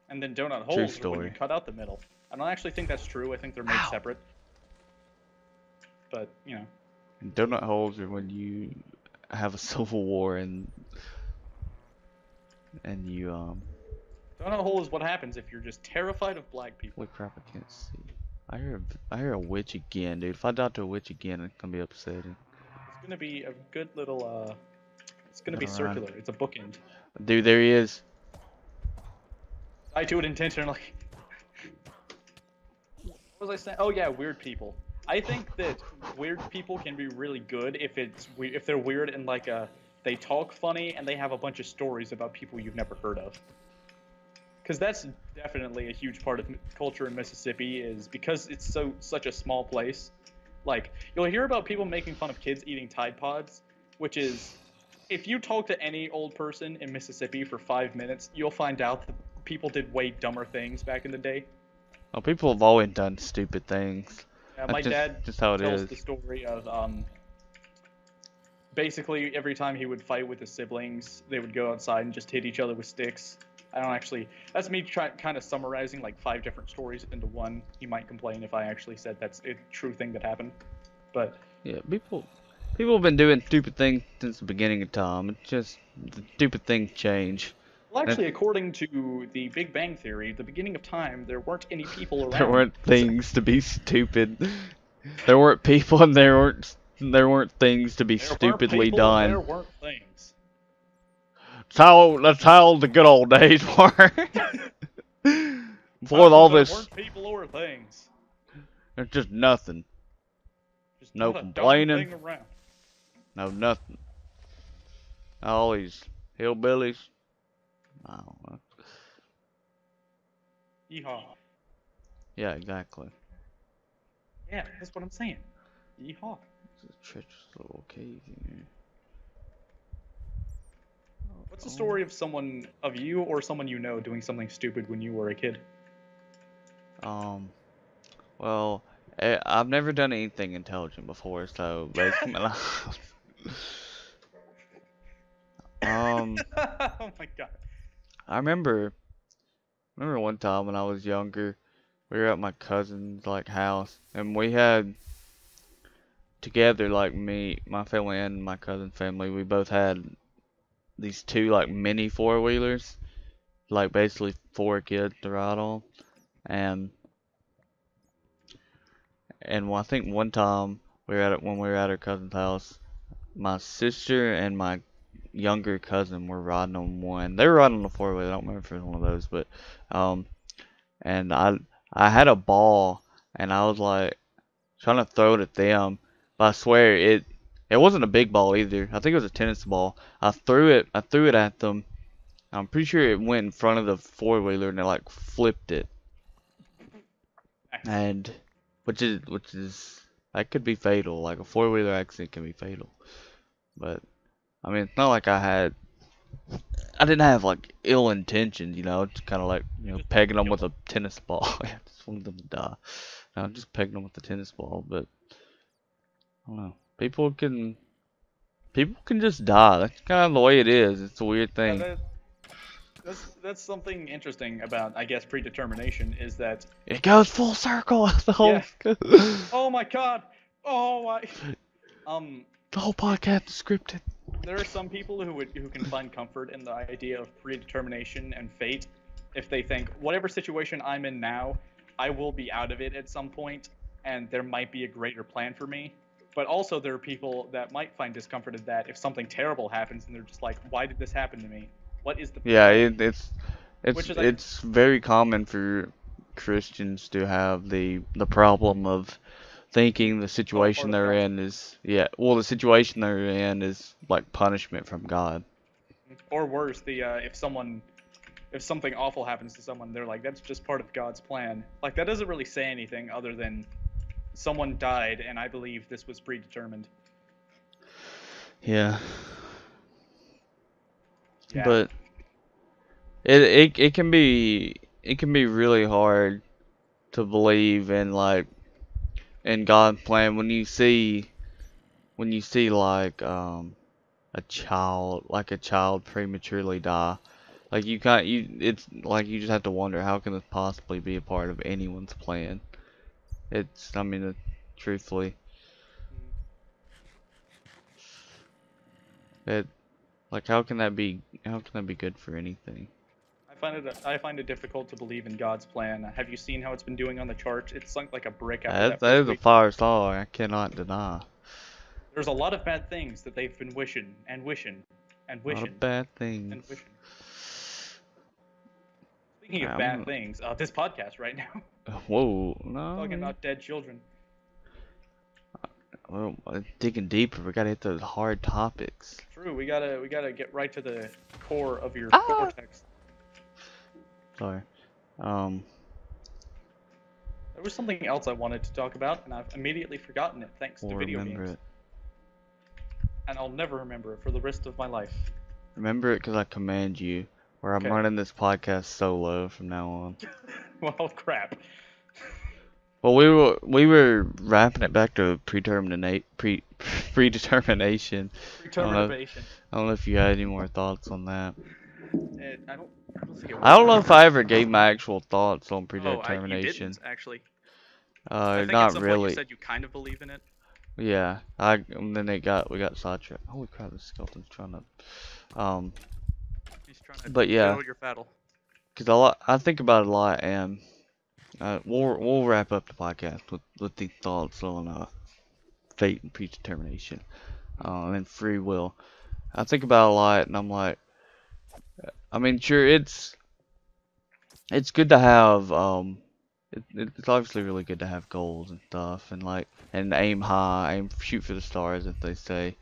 And then donut True holes are when you story. cut out the middle. I don't actually think that's true. I think they're made Ow. separate. But, you know. And donut holes are when you have a civil war and you Donut hole is what happens if you're just terrified of black people. holy crap, I can't see. I hear a witch again, dude. If I die to a witch again, it's gonna be upsetting. It's gonna be a good little, it's gonna be Gotta run. circular. It's a bookend. Dude, there he is. I do it intentionally. What was I saying? Oh yeah, weird people. I think that weird people can be really good if they're weird and like they talk funny and they have a bunch of stories about people you've never heard of. Because that's definitely a huge part of culture in Mississippi is because it's such a small place. Like you'll hear about people making fun of kids eating Tide Pods, which is if you talk to any old person in Mississippi for 5 minutes, you'll find out that people did way dumber things back in the day. Well, people have always done stupid things. That's My dad just how it tells is. the story of basically every time he would fight with his siblings, they would go outside and just hit each other with sticks. I don't actually. That's me kind of summarizing like 5 different stories into one. He might complain if I actually said that's a true thing that happened, but Yeah, people have been doing stupid things since the beginning of time. It's just the stupid things change. well, And actually, according to the Big Bang Theory, the beginning of time there weren't any people there around. weren't things to be stupid. There weren't people and there weren't things to be There weren't stupidly people and there done. weren't things. That's how the good old days were. Back Before when all there this, weren't people or things. there's just nothing. Just No not a darn complaining. thing around. No nothing. All these hillbillies. I don't know. Yeehaw. Yeah, exactly. Yeah, that's what I'm saying. Yeehaw. It's a treacherous little cave here. What's the story of someone, of you or someone you know, doing something stupid when you were a kid? Um, well, I've never done anything intelligent before, so basically, um, Oh my god. I remember remember one time when I was younger, we were at my cousin's like house, and we had together, like me, my family, and my cousin's family, we both had these two like mini four-wheelers, like basically four kids to ride on, and I think one time we were at it when we were at our cousin's house, my sister and my younger cousin were riding on one. They were riding on the four-wheeler. I don't remember if it was one of those, but um, and I had a ball, and I was like trying to throw it at them, but I swear it wasn't a big ball either. I think it was a tennis ball. I threw it at them. I'm pretty sure it went in front of the four-wheeler and it like flipped it. Nice. And which is that could be fatal. Like a four-wheeler accident can be fatal. But I mean, it's not like I didn't have like ill intentions, you know, just kind of like, you know, Just pegging them kill with a tennis ball. I just wanted them to die. No, I'm just pegging them with a tennis ball, but I don't know. People can just die. That's kind of the way it is. It's a weird Yeah, thing. that's something interesting about, I guess, predetermination is that. It goes full circle. The whole Yeah. Oh my God. Oh my. the whole podcast is scripted. There are some people who can find comfort in the idea of predetermination and fate, if they think whatever situation I'm in now, I will be out of it at some point, and there might be a greater plan for me. But also there are people that might find discomfort in that if something terrible happens and they're just like, why did this happen to me? What is the Yeah, point? it's Which is like, it's very common for Christians to have the problem of thinking the it's all part situation of they're God. in is, yeah, well, the situation they're in is like punishment from God. Or worse, if something awful happens to someone, they're like, that's just part of God's plan. Like that doesn't really say anything other than someone died and I believe this was predetermined. Yeah, Yeah. but it can be really hard to believe in like in God's plan when you see like a child prematurely die. Like you can't you it's like you just have to wonder how can this possibly be a part of anyone's plan. It's I mean truthfully it like how can that be good for anything? I find it difficult to believe in God's plan. Have you seen how it's been doing on the charts? It sunk like a brick after that That first is a week. fire star, I cannot deny. There's a lot of bad things that they've been wishing and wishing and A lot wishing of bad and things. wishing. Speaking of bad I'm things, this podcast right now, whoa, talking no. about dead children. Well, digging deeper, we gotta hit those hard topics. True, we gotta get right to the core of your Ah! cortex. Sorry. Um, There was something else I wanted to talk about, and I've immediately forgotten it thanks to we'll video remember games. it. And I'll never remember it for the rest of my life. Remember it because I command you, or I'm Okay. running this podcast solo from now on. Well, crap. Well, we were wrapping it back to predetermination. Predetermination. I don't know if you had any more thoughts on that. I don't think it I don't know works. if I ever gave my actual thoughts on You predetermination. didn't actually. I think at Not some point you really. said you kind of believe in it. Yeah, and then we got sidetracked. Holy crap, the skeleton's trying to, He's trying to but yeah, fiddle your faddle. cause I think about it a lot, and we'll wrap up the podcast with these thoughts on fate and predetermination, and free will. I think about it a lot, and I'm like, I mean, sure, it's good to have it's obviously really good to have goals and stuff, and like and aim high, shoot for the stars, as they say.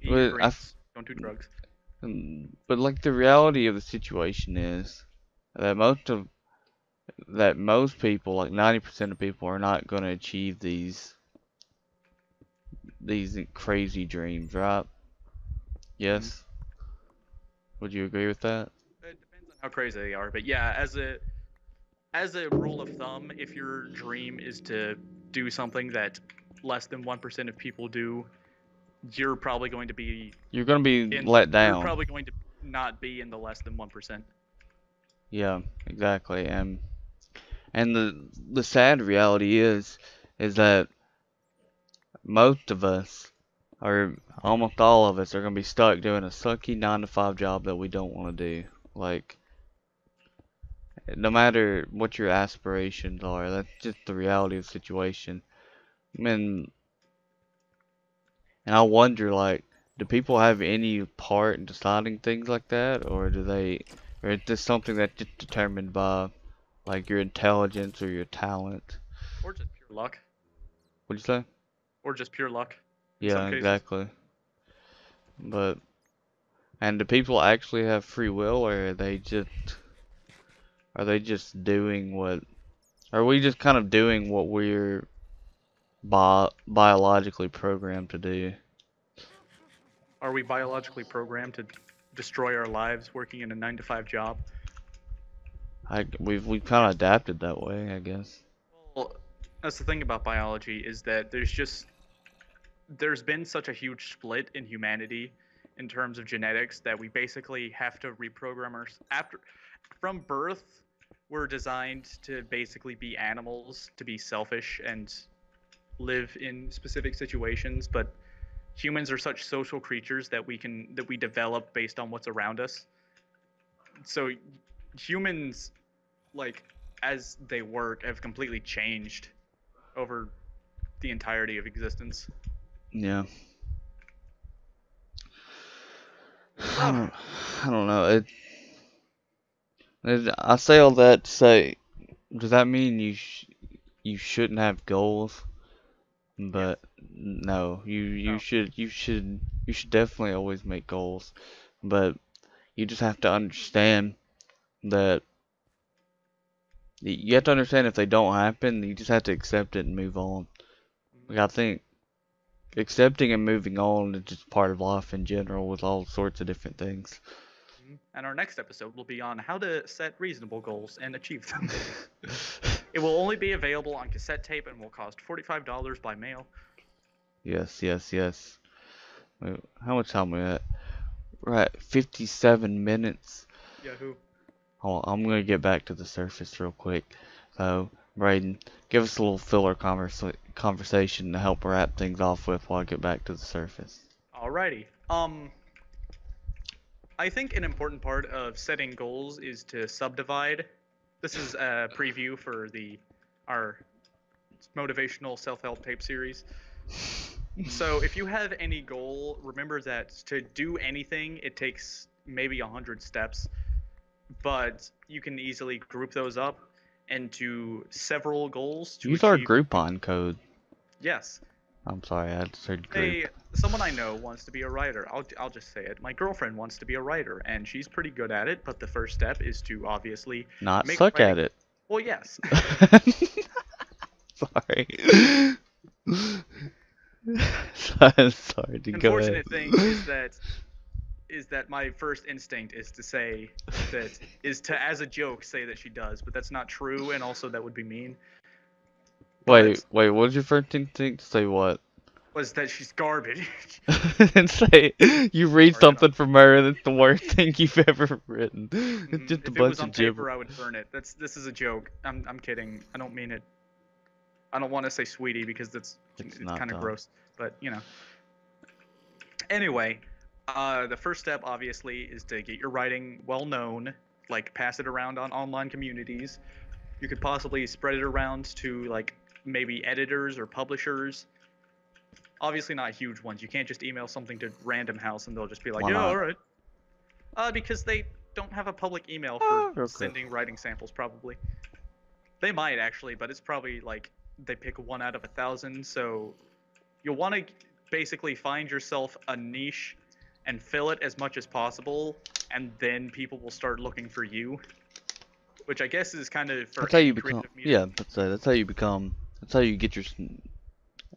Eat your But greens. Don't do drugs. but like the reality of the situation is that most people, like 90% of people, are not going to achieve these crazy dreams, right? Yes. Would you agree with that? It depends on how crazy they are, but yeah, as a rule of thumb, if your dream is to do something that less than 1% of people do, you're probably going to be You're going to be in. let You're down. probably going to not be in the less than 1%. Yeah, exactly. And the sad reality is that most of us, or almost all of us, are gonna be stuck doing a sucky 9 to 5 job that we don't want to do. Like, no matter what your aspirations are, that's just the reality of the situation. And and I wonder, like, do people have any part in deciding things like that, or or is this something that's just determined by like your intelligence or your talent? Or just pure luck. What'd you say? Or just pure luck in some Yeah, cases. exactly. But and do people actually have free will, or are they just doing what? Are we just kind of doing what we're biologically programmed to do? Are we biologically programmed to destroy our lives working in a 9 to 5 job? We've kind of adapted that way, I guess. Well, that's the thing about biology is that there's been such a huge split in humanity in terms of genetics that we basically have to reprogram our after from birth. We're designed to basically be animals, to be selfish and live in specific situations, but humans are such social creatures that we develop based on what's around us. So humans, like, as they work, have completely changed over the entirety of existence. Yeah. I Oh, don't, I don't know. I say all that to say, does that mean you shouldn't have goals? yes. But no, No. you should definitely always make goals. But you just have to understand that you have to understand if they don't happen, you just have to accept it and move on. Like I think accepting and moving on is just part of life in general with all sorts of different things. And our next episode will be on how to set reasonable goals and achieve them. It will only be available on cassette tape and will cost $45 by mail. Yes, yes, yes. Wait, how much time we at? We're at 57 minutes. Yahoo. Hold on, I'm gonna get back to the surface real quick. So, Braden, give us a little filler conversation to help wrap things off with while I get back to the surface. Alrighty. I think an important part of setting goals is to subdivide. This is a preview for our motivational self-help tape series. So if you have any goal, remember that to do anything, it takes maybe 100 steps, but you can easily group those up into several goals to Use our achieve. Groupon code. Yes. I'm sorry, I just heard group. Someone I know wants to be a writer. I'll just say it. My girlfriend wants to be a writer, and she's pretty good at it. But the first step is to obviously Not make suck at writing. it. Well, yes. Sorry. Sorry to go ahead. Unfortunate thing is that my first instinct is to say that is to as a joke say that she does, but that's not true, and also that would be mean. But Wait, what did your first instinct say what? was that she's garbage. And say you read Sorry, I don't. something from her and it's the worst thing you've ever written. It's just a If it was bunch of on paper, gibberish. I would burn it. This is a joke. I'm kidding. I don't mean it. I don't want to say sweetie because it's Not kind of dumb. gross. But you know. Anyway, the first step obviously is to get your writing well known, like pass it around on online communities. You could possibly spread it around to like maybe editors or publishers. Obviously not huge ones. You can't just email something to Random House and they'll just be like, Why yeah, not? all right. Because they don't have a public email Ah, for okay. sending writing samples, probably. They might actually, but it's probably like they pick 1 out of 1,000. So you'll want to basically find yourself a niche and fill it as much as possible, and then people will start looking for you. Which I guess is kind of for That's how any you become. creative medium. Yeah, that's how you become. That's how you get your.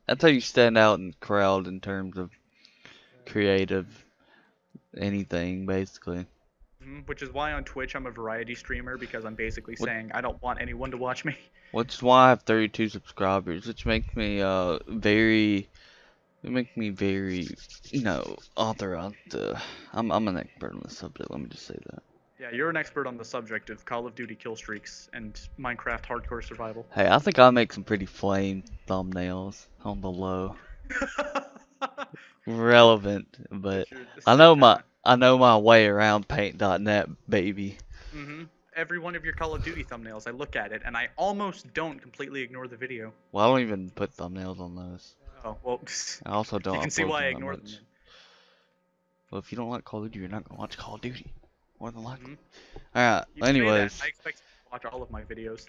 That's how you stand out in the crowd in terms of creative anything, basically. Which is why on Twitch I'm a variety streamer, because I'm basically What, saying I don't want anyone to watch me. which is why I have 32 subscribers, which makes me very. It makes me very, authorized. I'm an expert on the subject. Let me just say that. Yeah, you're an expert on the subject of Call of Duty kill streaks and Minecraft hardcore survival. Hey, I think I make some pretty flame thumbnails on the low. Relevant, but With your I sick know my talent. I know my way around paint.net, baby. Every one of your Call of Duty thumbnails, I look at it and I almost don't completely ignore the video. Well, I don't even put thumbnails on those. Oh, well, I also you don't can see upload why I them that ignore them much. then. Well, if you don't like Call of Duty, you're not gonna watch Call of Duty. More than likely. Mm-hmm. Alright, You say that, anyways. I expect you to watch all of my videos.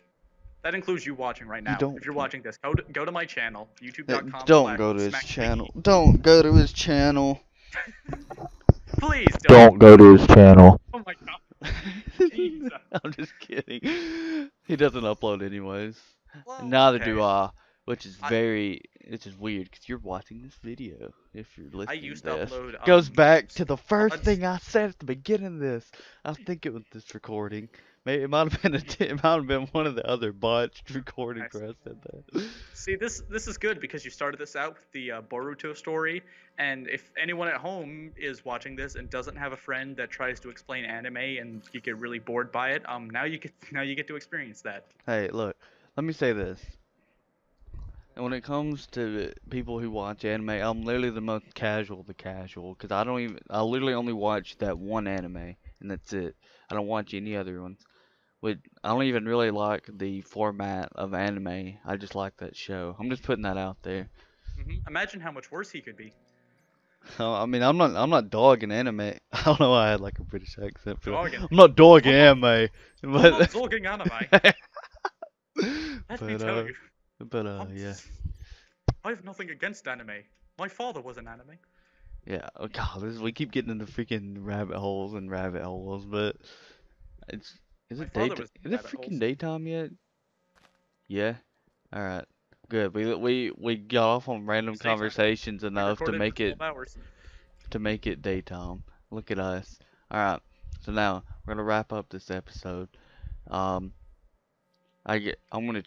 That includes you watching right You now. don't. If you're watching this, go to my channel, Don't go to his youtube.com/smackbiggie. channel. Don't go to his channel. Please Don't go to his channel. Oh my god. Jesus. I'm just kidding. He doesn't upload anyways. Well, Neither okay. do I, which is I- weird because you're watching this video. If you're I listening used to to this, upload goes back to the first VODs. thing I said at the beginning of this. I think it was this recording. Maybe it might have been it might have been one of the other botched recordings where I said that. See, this is good because you started this out with the Boruto story, and if anyone at home is watching this and doesn't have a friend that tries to explain anime and you get really bored by it, now you get to experience that. Hey, look, let me say this. And when it comes to people who watch anime, I'm literally the most casual of the casual, because I literally only watch that one anime, and that's it. I don't watch any other ones. I don't even really like the format of anime. I just like that show. I'm just putting that out there. Imagine how much worse he could be. I mean, I'm not dogging anime. I don't know why I had like a British accent for that. Dogging. I'm not dogging anime, I'm not but dogging anime. Let me tell you. Yeah. I have nothing against anime. My father was an anime. Yeah, oh god, we keep getting into freaking rabbit holes and rabbit holes, but it's My father was in is it rabbit freaking holes. daytime yet? Yeah. All right. Good. We got off on random It's daytime. conversations We enough to recorded make for it 12 hours. daytime. Look at us. All right. So now we're gonna wrap up this episode. Um, I'm gonna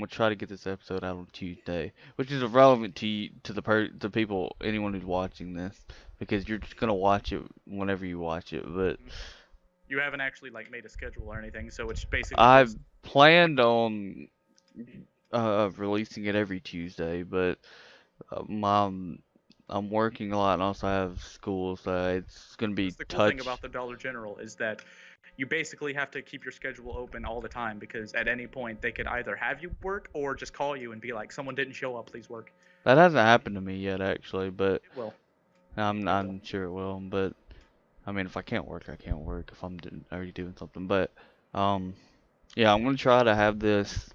try to get this episode out on Tuesday, which is irrelevant to the people, anyone who's watching this, because you're just gonna watch it whenever you watch it. But You haven't actually like made a schedule or anything, so it's basically I just planned on releasing it every Tuesday, but I'm working a lot and also have school, so it's gonna be that's the cool thing touch. about the Dollar General is that you basically have to keep your schedule open all the time because at any point they could either have you work or just call you and be like, someone didn't show up, please work. That hasn't happened to me yet, actually, but It will. I'm sure it will. But I mean, if I can't work, I can't work if I'm already doing something. But yeah, I'm gonna try to have this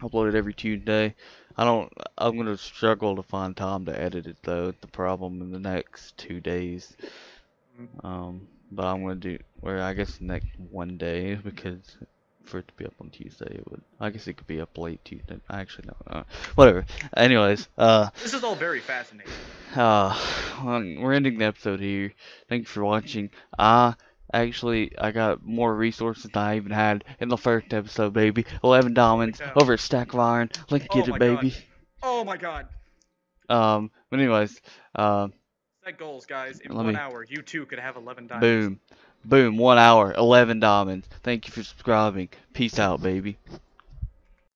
uploaded every Tuesday. I'm gonna struggle to find time to edit it though. The problem in the next 2 days. But I'm gonna do, or I guess next one day, because for it to be up on Tuesday, I guess it could be up late Tuesday. I actually no, whatever. Anyways, This is all very fascinating. well, we're ending the episode here. Thank you for watching. I got more resources than I even had in the first episode, baby. 11 diamonds cow. over a stack of iron. Let's Oh get my it, baby. god. Oh my god. But anyways, Set goals, guys. In Let 1 me- hour, you too could have 11 diamonds. boom. Boom, 1 hour, 11 diamonds. Thank you for subscribing. Peace out, baby.